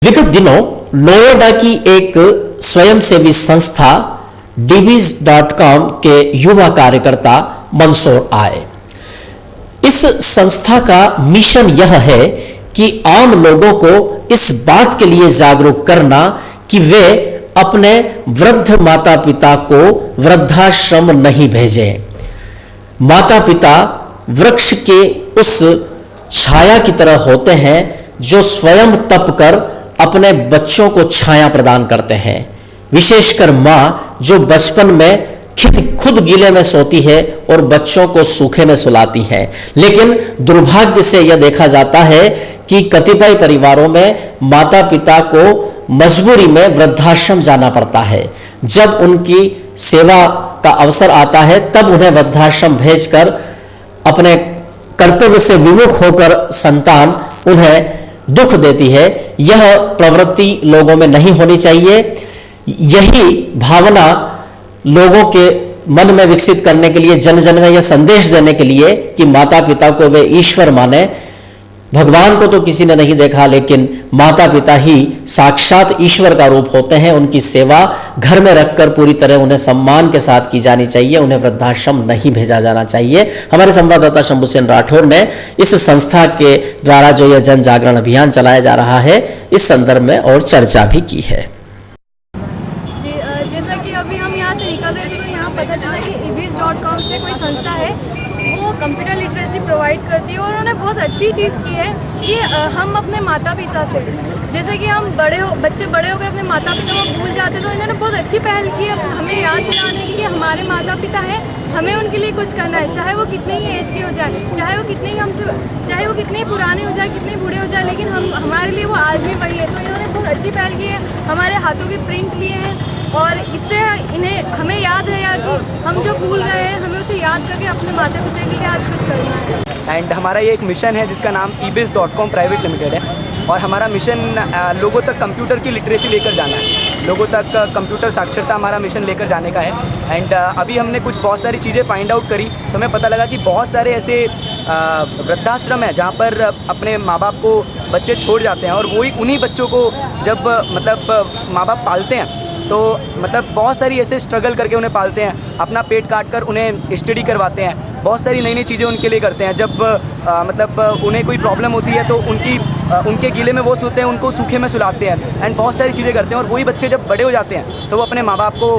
विगत दिनों नोएडा की एक स्वयंसेवी संस्था dbs.com के युवा कार्यकर्ता मंदसौर आए। इस संस्था का मिशन यह है कि आम लोगों को इस बात के लिए जागरूक करना कि वे अपने वृद्ध माता पिता को वृद्धाश्रम नहीं भेजें। माता पिता वृक्ष के उस छाया की तरह होते हैं जो स्वयं तप कर अपने बच्चों को छाया प्रदान करते हैं। विशेषकर माँ जो बचपन में खुद गीले में सोती है और बच्चों को सूखे में सुलाती है। लेकिन दुर्भाग्य से यह देखा जाता है कि कतिपय परिवारों में माता पिता को मजबूरी में वृद्धाश्रम जाना पड़ता है। जब उनकी सेवा का अवसर आता है तब उन्हें वृद्धाश्रम भेजकर अपने कर्तव्य से विमुख होकर संतान उन्हें दुख देती है। यह प्रवृत्ति लोगों में नहीं होनी चाहिए। यही भावना लोगों के मन में विकसित करने के लिए, जन जन में यह संदेश देने के लिए कि माता पिता को वे ईश्वर माने। भगवान को तो किसी ने नहीं देखा, लेकिन माता पिता ही साक्षात ईश्वर का रूप होते हैं। उनकी सेवा घर में रखकर पूरी तरह उन्हें सम्मान के साथ की जानी चाहिए। उन्हें वृद्धाश्रम नहीं भेजा जाना चाहिए। हमारे संवाददाता शंभू सेन राठौर ने इस संस्था के द्वारा जो यह जन जागरण अभियान चलाया जा रहा है, इस संदर्भ में और चर्चा भी की है। जैसा कि अभी हम यहाँ से निकल रहे थे तो यहाँ पता चला कि dbs.com से कोई संस्था है, वो कंप्यूटर लिटरेसी प्रोवाइड करती है। और उन्होंने बहुत अच्छी चीज़ की है कि हम अपने माता पिता से, जैसे कि हम बच्चे बड़े होकर अपने माता पिता को भूल जाते, तो इन्होंने बहुत अच्छी पहल की है हमें याद दिलाने की कि हमारे माता पिता हैं, हमें उनके लिए कुछ करना है। चाहे वो कितने ही एज के हो जाए, चाहे वो कितने ही पुराने हो जाए, कितने बूढ़े हो जाए, लेकिन हमारे लिए वो आज भी वही है। तो इन्होंने बहुत अच्छी पहल की है, हमारे हाथों के प्रिंट लिए हैं और इससे हमें याद रहेगा कि हम जो भूल गए हैं, हमें उसे याद करके अपने माता पिता के लिए आज कुछ करना है। एंड हमारा ये एक मिशन है जिसका नाम dbs.com प्राइवेट लिमिटेड है। और हमारा मिशन लोगों तक कंप्यूटर की लिटरेसी लेकर जाना है, लोगों तक कंप्यूटर साक्षरता हमारा मिशन लेकर जाने का है। एंड अभी हमने बहुत सारी चीज़ें फाइंड आउट करी तो हमें पता लगा कि बहुत सारे ऐसे वृद्धाश्रम है जहाँ पर अपने माँ बाप को बच्चे छोड़ जाते हैं और वही उन्हीं बच्चों को जब माँ बाप पालते हैं तो बहुत सारी ऐसे स्ट्रगल करके उन्हें पालते हैं, अपना पेट काट कर उन्हें स्टडी करवाते हैं, बहुत सारी नई नई चीज़ें उनके लिए करते हैं। जब उन्हें कोई प्रॉब्लम होती है तो उनके गीले में वो सोते हैं, उनको सूखे में सुलाते हैं एंड बहुत सारी चीज़ें करते हैं। और वही बच्चे जब बड़े हो जाते हैं तो वो अपने माँ बाप को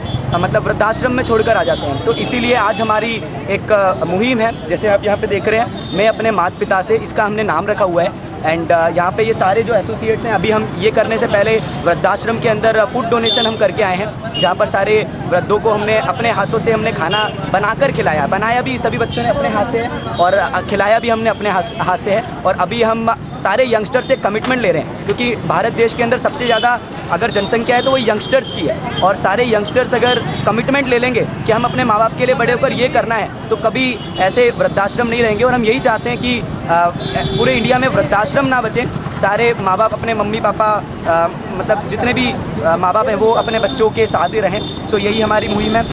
वृद्धाश्रम में छोड़कर आ जाते हैं। तो इसीलिए आज हमारी एक मुहिम है, जैसे आप यहाँ पे देख रहे हैं, मैं अपने माता पिता से, इसका हमने नाम रखा हुआ है। एंड यहाँ पे ये सारे जो एसोसिएट्स हैं, अभी हम ये करने से पहले वृद्धाश्रम के अंदर फूड डोनेशन हम करके आए हैं, जहाँ पर सारे वृद्धों को हमने अपने हाथों से हमने खाना बनाकर खिलाया, बनाया भी सभी बच्चों ने अपने हाथ से है और खिलाया भी हमने अपने हाथ से है। और अभी हम सारे यंगस्टर से कमिटमेंट ले रहे हैं, क्योंकि भारत देश के अंदर सबसे ज़्यादा अगर जनसंख्या है तो वो यंगस्टर्स की है। और सारे यंगस्टर्स अगर कमिटमेंट ले लेंगे कि हम अपने माँ बाप के लिए बड़े होकर ये करना है, तो कभी ऐसे वृद्धाश्रम नहीं रहेंगे। और हम यही चाहते हैं कि पूरे इंडिया में वृद्धाश्रम ना बचें, सारे माँ बाप अपने मम्मी पापा जितने भी माँ बाप हैं वो अपने बच्चों के साथ ही रहें। सो यही हमारी मुहिम है।